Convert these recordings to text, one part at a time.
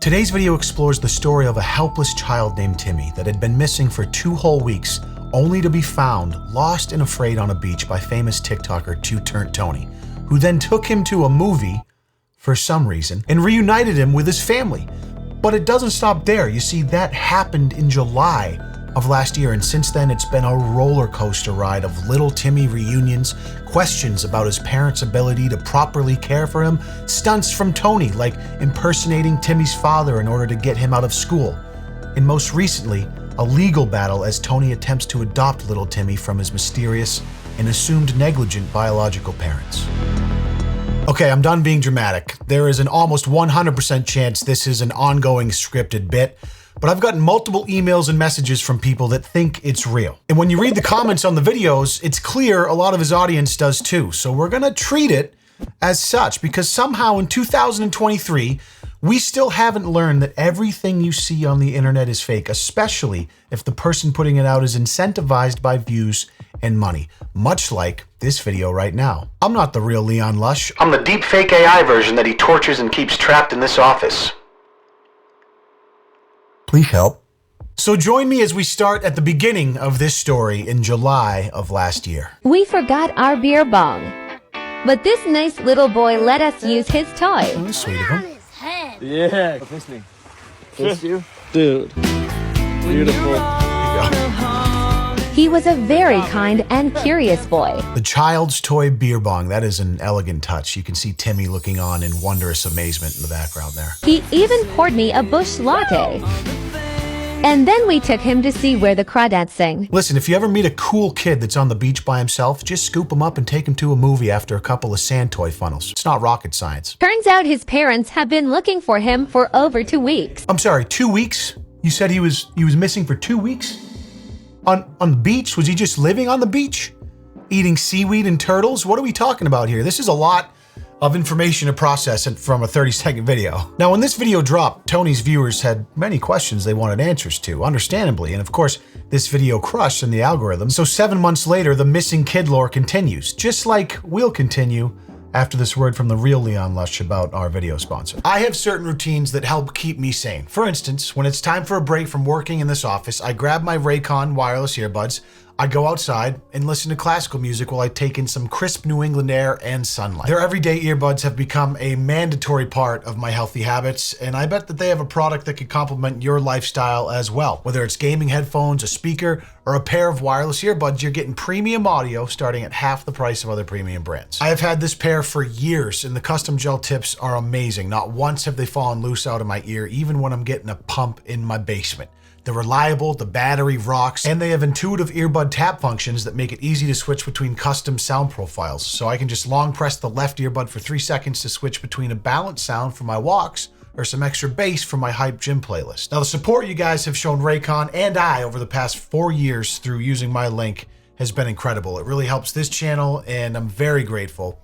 Today's video explores the story of a helpless child named Timmy that had been missing for 2 whole weeks, only to be found lost and afraid on a beach by famous TikToker 2 Tony, who then took him to a movie for some reason and reunited him with his family. But it doesn't stop there. You see, that happened in July of last year, and since then it's been a roller coaster ride of little Timmy reunions, questions about his parents' ability to properly care for him, stunts from Tony like impersonating Timmy's father in order to get him out of school, and most recently, a legal battle as Tony attempts to adopt little Timmy from his mysterious and assumed negligent biological parents. Okay, I'm done being dramatic. There is an almost 100% chance this is an ongoing scripted bit, but I've gotten multiple emails and messages from people that think it's real. And when you read the comments on the videos, it's clear a lot of his audience does too. So we're gonna treat it as such, because somehow in 2023, we still haven't learned that everything you see on the internet is fake, especially if the person putting it out is incentivized by views and money, much like this video right now. I'm not the real Leon Lush. I'm the deepfake AI version that he tortures and keeps trapped in this office. Please help. So join me as we start at the beginning of this story in July of last year. We forgot our beer bong, but this nice little boy let us use his toy. Oh, that's sweet of him. Yeah. Kiss me. Kiss you? Dude. Beautiful. He was a very kind and curious boy. The child's toy beer bong. That is an elegant touch. You can see Timmy looking on in wondrous amazement in the background there. He even poured me a bush latte. And then we took him to see where the crawdads sing. Listen, if you ever meet a cool kid that's on the beach by himself, just scoop him up and take him to a movie after a couple of sand toy funnels. It's not rocket science. Turns out his parents have been looking for him for over 2 weeks. I'm sorry, 2 weeks? You said he was missing for 2 weeks? On the beach? Was he just living on the beach? Eating seaweed and turtles? What are we talking about here? This is a lot of information to process from a 30-second video. Now, when this video dropped, Tony's viewers had many questions they wanted answers to, understandably, and of course, this video crushed in the algorithm. So 7 months later, the missing kid lore continues, just like we'll continue after this word from the real Leon Lush about our video sponsor. I have certain routines that help keep me sane. For instance, when it's time for a break from working in this office, I grab my Raycon wireless earbuds, I go outside and listen to classical music while I take in some crisp New England air and sunlight. Their everyday earbuds have become a mandatory part of my healthy habits, and I bet that they have a product that could complement your lifestyle as well. Whether it's gaming headphones, a speaker, or a pair of wireless earbuds, you're getting premium audio starting at half the price of other premium brands. I have had this pair for years, and the custom gel tips are amazing. Not once have they fallen loose out of my ear, even when I'm getting a pump in my basement. They're reliable, the battery rocks, and they have intuitive earbud tap functions that make it easy to switch between custom sound profiles. So I can just long press the left earbud for 3 seconds to switch between a balanced sound for my walks or some extra bass for my hype gym playlist. Now, the support you guys have shown Raycon and I over the past 4 years through using my link has been incredible. It really helps this channel, and I'm very grateful.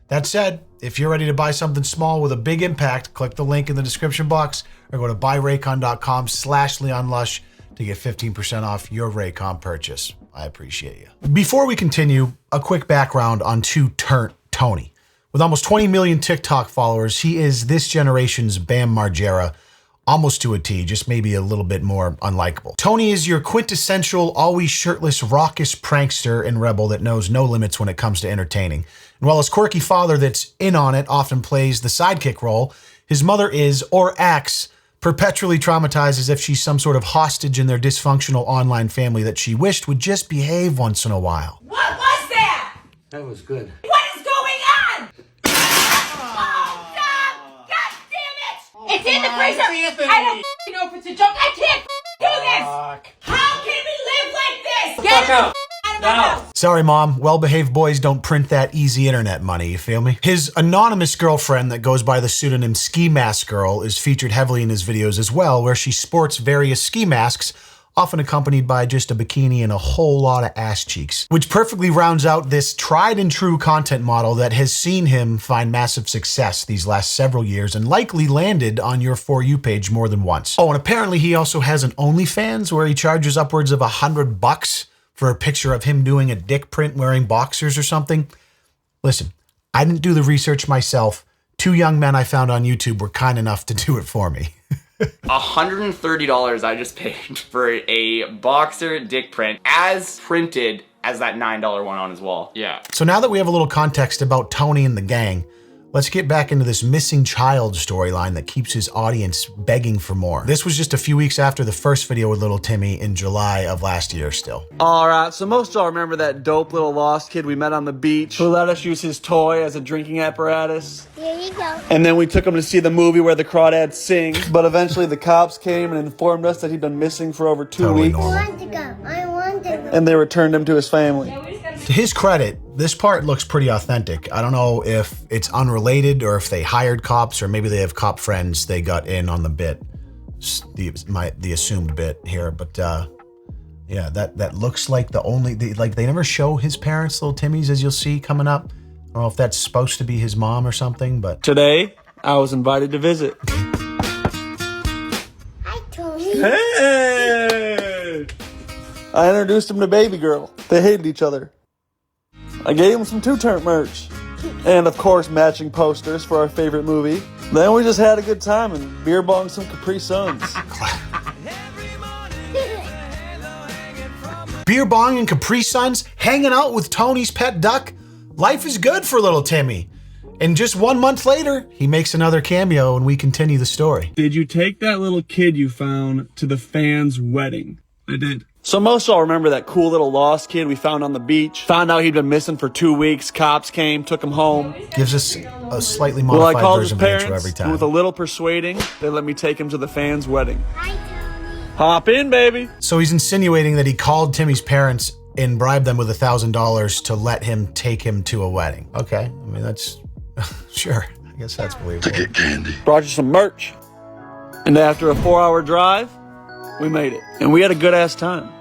That said, if you're ready to buy something small with a big impact, click the link in the description box or go to buyraycon.com/LeonLush to get 15% off your Raycon purchase. I appreciate you. Before we continue, a quick background on Tony. With almost 20 million TikTok followers, he is this generation's Bam Margera, almost to a T, just maybe a little bit more unlikable. Tony is your quintessential, always shirtless, raucous prankster and rebel that knows no limits when it comes to entertaining. And while his quirky father that's in on it often plays the sidekick role, his mother is, or acts, perpetually traumatized as if she's some sort of hostage in their dysfunctional online family that she wished would just behave once in a while. What was that? That was good. What is going on? Oh, stop! God damn it! It's in the freezer! I don't know if it's a joke. I can't do this! How can we live like this? Get it out of my house! Sorry, Mom. Well-behaved boys don't print that easy internet money, you feel me? His anonymous girlfriend that goes by the pseudonym Ski Mask Girl is featured heavily in his videos as well, where she sports various ski masks, often accompanied by just a bikini and a whole lot of ass cheeks, which perfectly rounds out this tried and true content model that has seen him find massive success these last several years and likely landed on your For You page more than once. Oh, and apparently he also has an OnlyFans where he charges upwards of $100 for a picture of him doing a dick print wearing boxers or something. Listen, I didn't do the research myself. 2 young men I found on YouTube were kind enough to do it for me. $130 I just paid for a boxer dick print as printed as that $9 one on his wall. Yeah. So now that we have a little context about Tony and the gang, let's get back into this missing child storyline that keeps his audience begging for more. This was just a few weeks after the first video with little Timmy in July of last year still. Alright, so most of y'all remember that dope little lost kid we met on the beach who let us use his toy as a drinking apparatus? There you go. And then we took him to see the movie where the crawdads sing, but eventually the cops came and informed us that he'd been missing for over 2 weeks. I want to go. I want to go. And they returned him to his family. To his credit, this part looks pretty authentic. I don't know if it's unrelated or if they hired cops or maybe they have cop friends they got in on the bit, the assumed bit here. But yeah, that looks like they never show his parents, little Timmy's, as you'll see coming up. I don't know if that's supposed to be his mom or something, but today I was invited to visit. Hi, Tony. Hey! I introduced him to baby girl. They hated each other. I gave him some two-turn merch. And of course, matching posters for our favorite movie. Then we just had a good time and beer bonged some Capri Suns. beer bong and Capri Suns, hanging out with Tony's pet duck. Life is good for little Timmy. And just 1 month later, he makes another cameo and we continue the story. Did you take that little kid you found to the fan's wedding? I did. So most of y'all remember that cool little lost kid we found on the beach? Found out he'd been missing for 2 weeks. Cops came, took him home. Gives us a slightly Well, I modified called his version of the intro parents, every and time. with a little persuading, they let me take him to the fan's wedding. Hi, Tony. Hop in, baby. So he's insinuating that he called Timmy's parents and bribed them with $1,000 to let him take him to a wedding. Okay, I mean, that's, sure, I guess that's believable. To get candy. Brought you some merch. And after a 4-hour drive, we made it. And we had a good-ass time.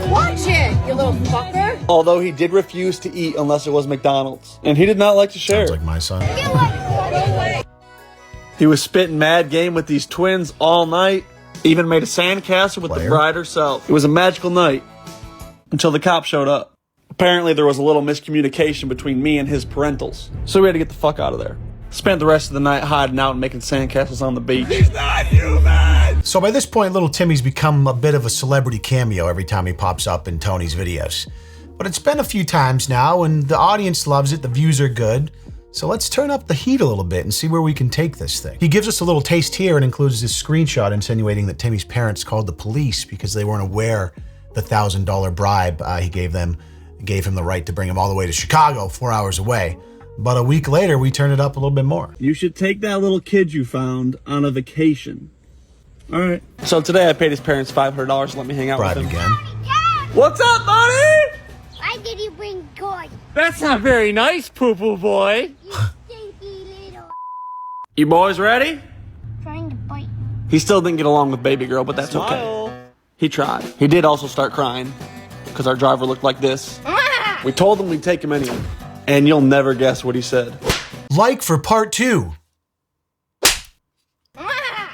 Watch it, you little fucker. Although he did refuse to eat unless it was McDonald's. And he did not like to share. Sounds like my son. He was spitting mad game with these twins all night. Even made a sandcastle with the bride herself. It was a magical night. Until the cops showed up. Apparently there was a little miscommunication between me and his parentals. So we had to get the fuck out of there. Spent the rest of the night hiding out and making sandcastles on the beach. He's not human! So by this point, little Timmy's become a bit of a celebrity cameo every time he pops up in Tony's videos. But it's been a few times now, and the audience loves it, the views are good. So let's turn up the heat a little bit and see where we can take this thing. He gives us a little taste here and includes this screenshot insinuating that Timmy's parents called the police because they weren't aware the $1,000 bribe he gave him gave him the right to bring him all the way to Chicago, 4 hours away. But a week later, we turned it up a little bit more. You should take that little kid you found on a vacation. All right. So today I paid his parents $500 to let me hang out Bribe with him. again. What's up, buddy? Why did you bring toys? That's not very nice, poo-poo boy. You stinky little. You boys ready? Trying to bite me. He still didn't get along with baby girl, but that's okay. He tried. He did also start crying because our driver looked like this. We told him we'd take him anyway. And you'll never guess what he said. Like for part 2.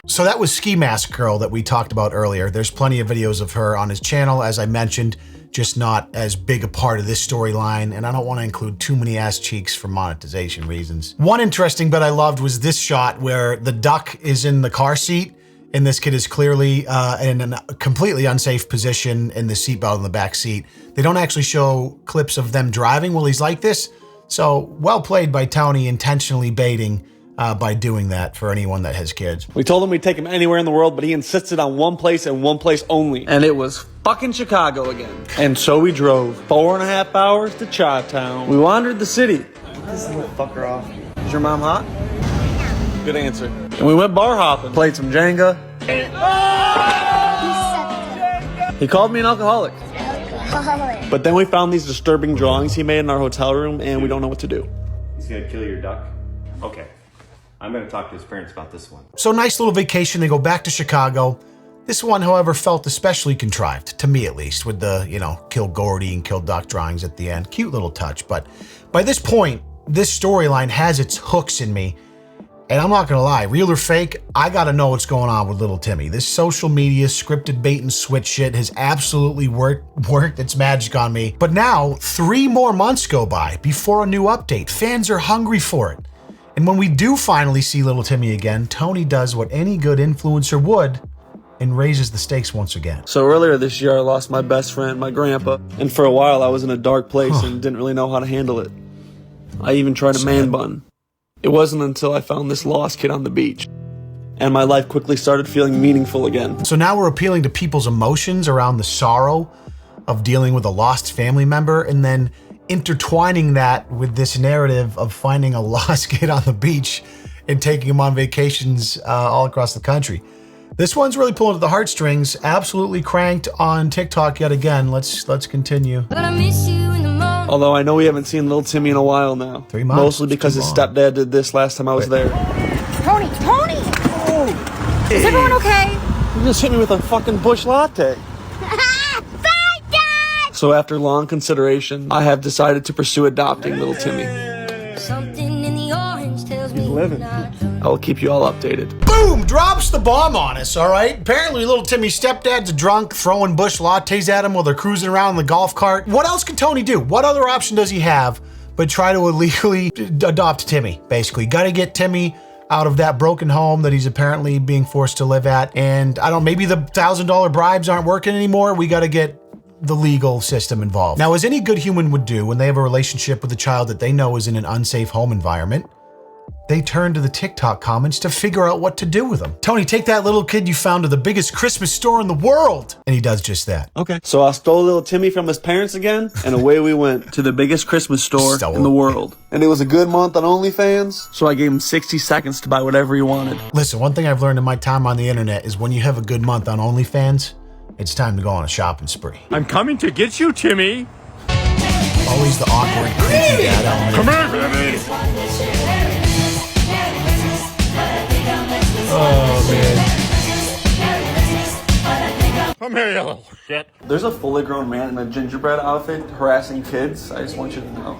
So that was Ski Mask Girl that we talked about earlier. There's plenty of videos of her on his channel, as I mentioned, just not as big a part of this storyline, and I don't want to include too many ass cheeks for monetization reasons. One interesting bit I loved was this shot where the duck is in the car seat, and this kid is clearly in a completely unsafe position in the seatbelt in the back seat. They don't actually show clips of them driving while he's like this, so well played by Tony intentionally baiting by doing that for anyone that has kids. We told him we'd take him anywhere in the world, but he insisted on one place and one place only. And it was fucking Chicago again. And so we drove 4.5 hours to Chi-Town. We wandered the city. This little fucker off. Is your mom hot? Good answer. And we went bar hopping. Played some Jenga. He called me an alcoholic. But then we found these disturbing drawings he made in our hotel room, and we don't know what to do. He's gonna kill your duck? Okay. I'm gonna talk to his parents about this one. So nice little vacation, they go back to Chicago. This one, however, felt especially contrived, to me at least, with the, kill Gordy and kill Duck drawings at the end. Cute little touch, but by this point, this storyline has its hooks in me. And I'm not gonna lie, real or fake, I gotta know what's going on with little Timmy. This social media scripted bait and switch shit has absolutely worked its magic on me. But now, 3 more months go by before a new update. Fans are hungry for it. And when we do finally see little Timmy again, Tony does what any good influencer would and raises the stakes once again. So earlier this year, I lost my best friend, my grandpa. And for a while, I was in a dark place and didn't really know how to handle it. I even tried a man bun. It wasn't until I found this lost kid on the beach. And my life quickly started feeling meaningful again. So now we're appealing to people's emotions around the sorrow of dealing with a lost family member and then intertwining that with this narrative of finding a lost kid on the beach and taking him on vacations all across the country. This one's really pulling at the heartstrings, absolutely cranked on TikTok yet again. Let's continue. Although I know we haven't seen little Timmy in a while now. 3 months. Mostly because his stepdad did this last time I was there. Tony! Oh! Is everyone okay? You just hit me with a fucking bush latte. Bye, Dad! So after long consideration, I have decided to pursue adopting little Timmy. Something in the orange tells me living. I will keep you all updated. Boom! Drops the bomb on us, all right? Apparently little Timmy's stepdad's drunk, throwing bush lattes at him while they're cruising around in the golf cart. What else can Tony do? What other option does he have but try to illegally adopt Timmy, basically? Gotta get Timmy out of that broken home that he's apparently being forced to live at. And I don't know, maybe the $1,000 bribes aren't working anymore. We gotta get the legal system involved. Now, as any good human would do when they have a relationship with a child that they know is in an unsafe home environment, they turn to the TikTok comments to figure out what to do with them. Tony, take that little kid you found to the biggest Christmas store in the world. And he does just that. Okay. So I stole little Timmy from his parents again, and away we went to the biggest Christmas store in the world. And it was a good month on OnlyFans, so I gave him 60 seconds to buy whatever he wanted. Listen, one thing I've learned in my time on the internet is when you have a good month on OnlyFans, it's time to go on a shopping spree. I'm coming to get you, Timmy. Always the awkward, creepy dad element. Come here, Timmy. Oh, man. Come here, you little shit. There's a fully grown man in a gingerbread outfit harassing kids. I just want you to know.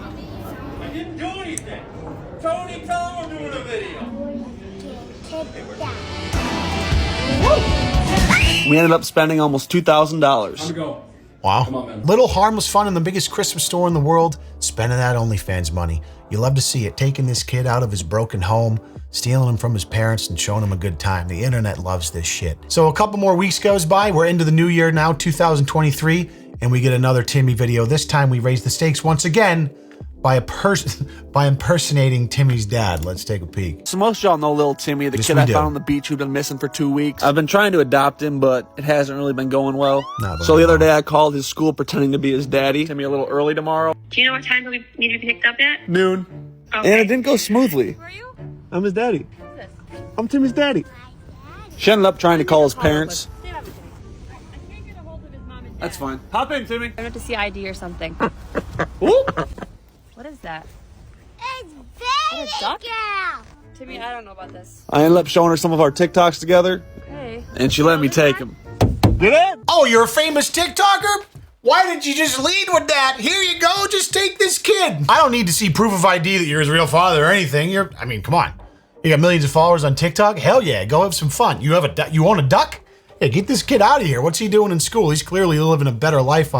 I didn't do anything. Tony, tell him I'm doing a video. We ended up spending almost $2,000. Go. Wow. Come on, man. Little harmless fun in the biggest Christmas store in the world, spending that OnlyFans money. You love to see it, taking this kid out of his broken home, stealing him from his parents and showing him a good time. The internet loves this shit. So a couple more weeks goes by. We're into the new year now, 2023, and we get another Timmy video. This time we raise the stakes once again by impersonating Timmy's dad. Let's take a peek. So most of y'all know little Timmy, the kid I found on the beach who'd been missing for 2 weeks. I've been trying to adopt him, but it hasn't really been going well. So the other day I called his school pretending to be his daddy. Timmy a little early tomorrow. Do you know what time he'll need to be picked up at? Noon. Okay. And it didn't go smoothly. Who are you? I'm his daddy. Who's this? I'm Timmy's daddy. She ended up trying to call his parents. Stand up, Timmy. I can't get a hold of his mom and dad. That's fine. Hop in, Timmy. I have to see ID or something. Ooh. What is that? It's What, a duck? baby girl. Timmy, I don't know about this. I ended up showing her some of our TikToks together, Hey. and she let me take them. Get in! Oh, you're a famous TikToker? Why didn't you just lead with that? Here you go, just take this kid. I don't need to see proof of ID that you're his real father or anything. I mean, come on. You got millions of followers on TikTok? Hell yeah, go have some fun. You own a duck? Yeah, get this kid out of here. What's he doing in school? He's clearly living a better life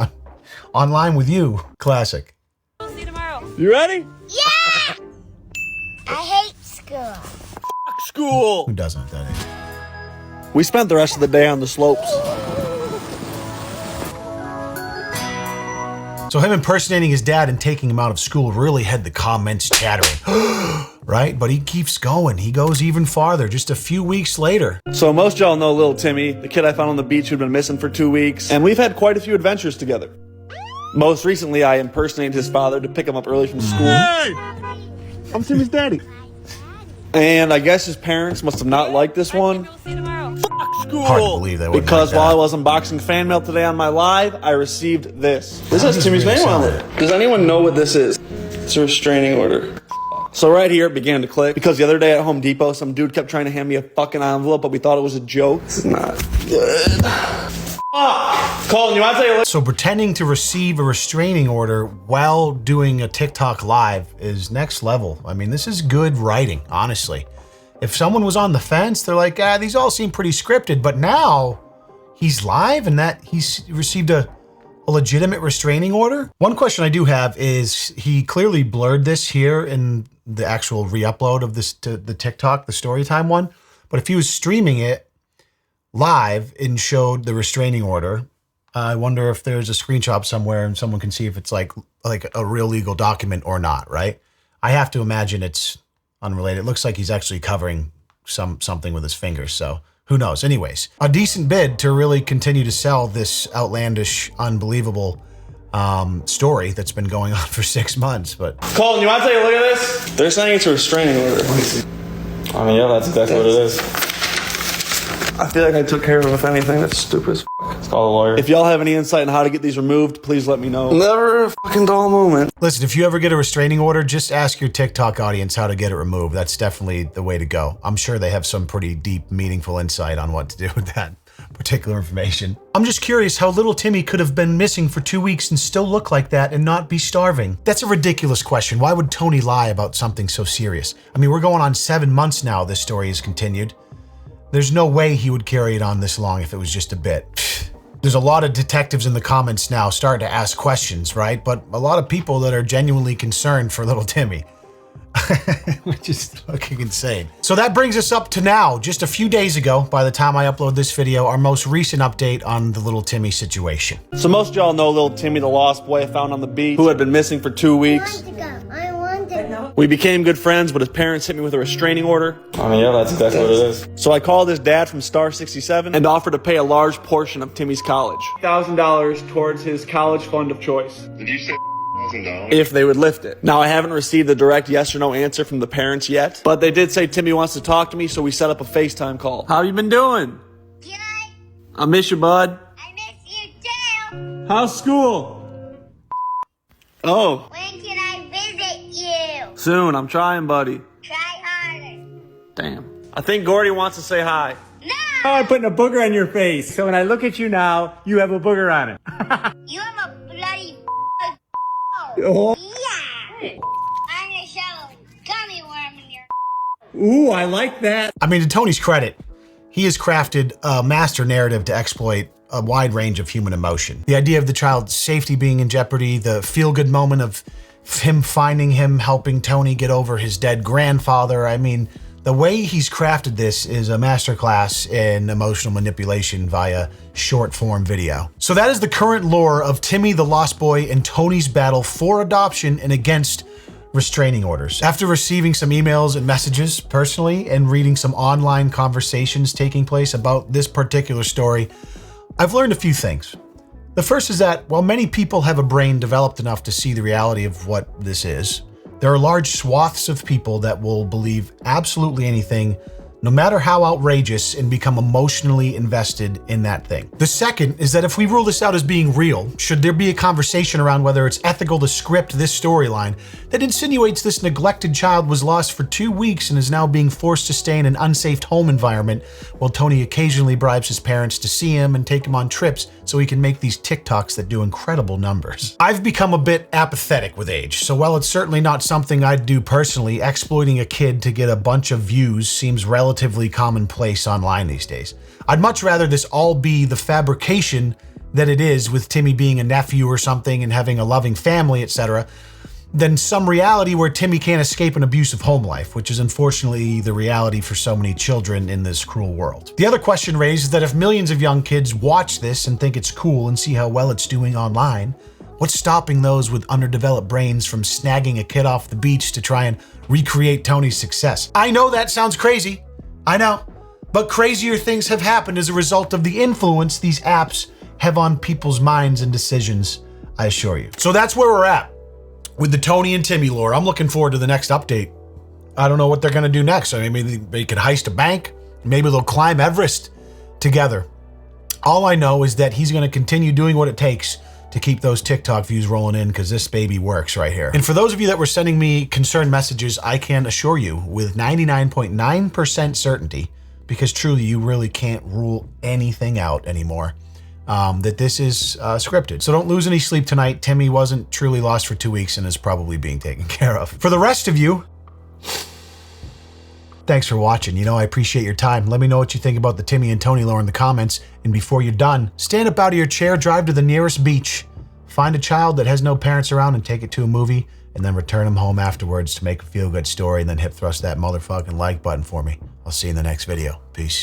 online with you. Classic. We'll see you tomorrow. You ready? Yeah! I hate school. Fuck school! Who doesn't at that age? We spent the rest of the day on the slopes. So him impersonating his dad and taking him out of school really had the comments chattering, right? But he keeps going. He goes even farther just a few weeks later. So most y'all know little Timmy, the kid I found on the beach who'd been missing for 2 weeks, and we've had quite a few adventures together. Most recently, I impersonated his father to pick him up early from school. Hey! I'm Timmy's daddy. And I guess his parents must have not liked this one. We'll see you tomorrow. Fuck school! Hard to believe they wouldn't Because like while I that. was unboxing fan mail today on my live, I received this. This How has does Timmy's it name on sound? it. Does anyone know what this is? It's a restraining order. So right here it began to click, because the other day at Home Depot, some dude kept trying to hand me a fucking envelope, but we thought it was a joke. It's not good. Fuck! Colin, you want to tell you? So pretending to receive a restraining order while doing a TikTok live is next level. I mean, this is good writing, honestly. If someone was on the fence, they're like, these all seem pretty scripted, but now he's live and that he's received a a legitimate restraining order? One question I do have is he clearly blurred this here in the actual re-upload of this to the TikTok, the Storytime one. But if he was streaming it live and showed the restraining order, I wonder if there's a screenshot somewhere and someone can see if it's like a real legal document or not, right? I have to imagine it's unrelated. It looks like he's actually covering something with his fingers, so who knows? Anyways, a decent bid to really continue to sell this outlandish, unbelievable story that's been going on for 6 months. But Colton, you want to take a look at this? They're saying it's a restraining order. I mean, yeah, that's exactly what it is. I feel like I took care of it with anything. That's stupid as f***. Let's call a lawyer. If y'all have any insight on how to get these removed, please let me know. Never a fucking dull moment. listen, if you ever get a restraining order, just ask your TikTok audience how to get it removed. That's definitely the way to go. I'm sure they have some pretty deep, meaningful insight on what to do with that particular information. I'm just curious how little Timmy could have been missing for 2 weeks and still look like that and not be starving. That's a ridiculous question. Why would Tony lie about something so serious? I mean, we're going on 7 months now this story has continued. There's no way he would carry it on this long if it was just a bit. There's a lot of detectives in the comments now starting to ask questions, right? But a lot of people that are genuinely concerned for little Timmy. Which is fucking insane. So that brings us up to now, just a few days ago, by the time I upload this video, our most recent update on the little Timmy situation. So most of y'all know little Timmy, the lost boy found on the beach, who had been missing for 2 weeks. I want to go. We became good friends, but his parents hit me with a restraining order. I mean, yeah, that's exactly what it is. So I called his dad from Star 67 and offered to pay a large portion of Timmy's college. $1,000 towards his college fund of choice. Did you say $1,000? If they would lift it. Now, I haven't received a direct yes or no answer from the parents yet, but they did say Timmy wants to talk to me, so we set up a FaceTime call. How you been doing? Good. I miss you, bud. I miss you too. How's school? Oh, When can I visit you? soon. I'm trying, buddy. Try harder. Damn. I think Gordy wants to say hi. No! I'm putting a booger on your face. So when I look at you now, you have a booger on it. You have a bloody Oh. yeah. I'm gonna shove a gummy worm in your Ooh, I like that. I mean, to Tony's credit, he has crafted a master narrative to exploit a wide range of human emotion. The idea of the child's safety being in jeopardy, the feel-good moment of him finding him, helping Tony get over his dead grandfather. I mean, the way he's crafted this is a masterclass in emotional manipulation via short-form video. So that is the current lore of Timmy the Lost Boy and Tony's battle for adoption and against restraining orders. After receiving some emails and messages personally and reading some online conversations taking place about this particular story, I've learned a few things. The first is that while many people have a brain developed enough to see the reality of what this is, there are large swaths of people that will believe absolutely anything, no matter how outrageous, and become emotionally invested in that thing. The second is that if we rule this out as being real, should there be a conversation around whether it's ethical to script this storyline that insinuates this neglected child was lost for 2 weeks and is now being forced to stay in an unsafe home environment while Tony occasionally bribes his parents to see him and take him on trips so he can make these TikToks that do incredible numbers. I've become a bit apathetic with age, so while it's certainly not something I'd do personally, exploiting a kid to get a bunch of views seems relatively commonplace online these days. I'd much rather this all be the fabrication that it is, with Timmy being a nephew or something and having a loving family, etc., than some reality where Timmy can't escape an abusive home life, which is unfortunately the reality for so many children in this cruel world. The other question raised is that if millions of young kids watch this and think it's cool and see how well it's doing online, what's stopping those with underdeveloped brains from snagging a kid off the beach to try and recreate Tony's success? I know that sounds crazy. I know. But crazier things have happened as a result of the influence these apps have on people's minds and decisions, I assure you. So that's where we're at with the Tony and Timmy lore. I'm looking forward to the next update. I don't know what they're gonna do next. I mean, maybe they could heist a bank. Maybe they'll climb Everest together. All I know is that he's gonna continue doing what it takes to keep those TikTok views rolling in, because this baby works right here. And for those of you that were sending me concerned messages, I can assure you with 99.9% certainty, because truly you really can't rule anything out anymore, that this is scripted. So don't lose any sleep tonight. Timmy wasn't truly lost for 2 weeks and is probably being taken care of. For the rest of you, thanks for watching. You know, I appreciate your time. Let me know what you think about the Timmy and Tony lore in the comments. And before you're done, stand up out of your chair, drive to the nearest beach, Find a child that has no parents around and take it to a movie, and then return them home afterwards to make a feel-good story, and then hip thrust that motherfucking like button for me. I'll see you in the next video. Peace.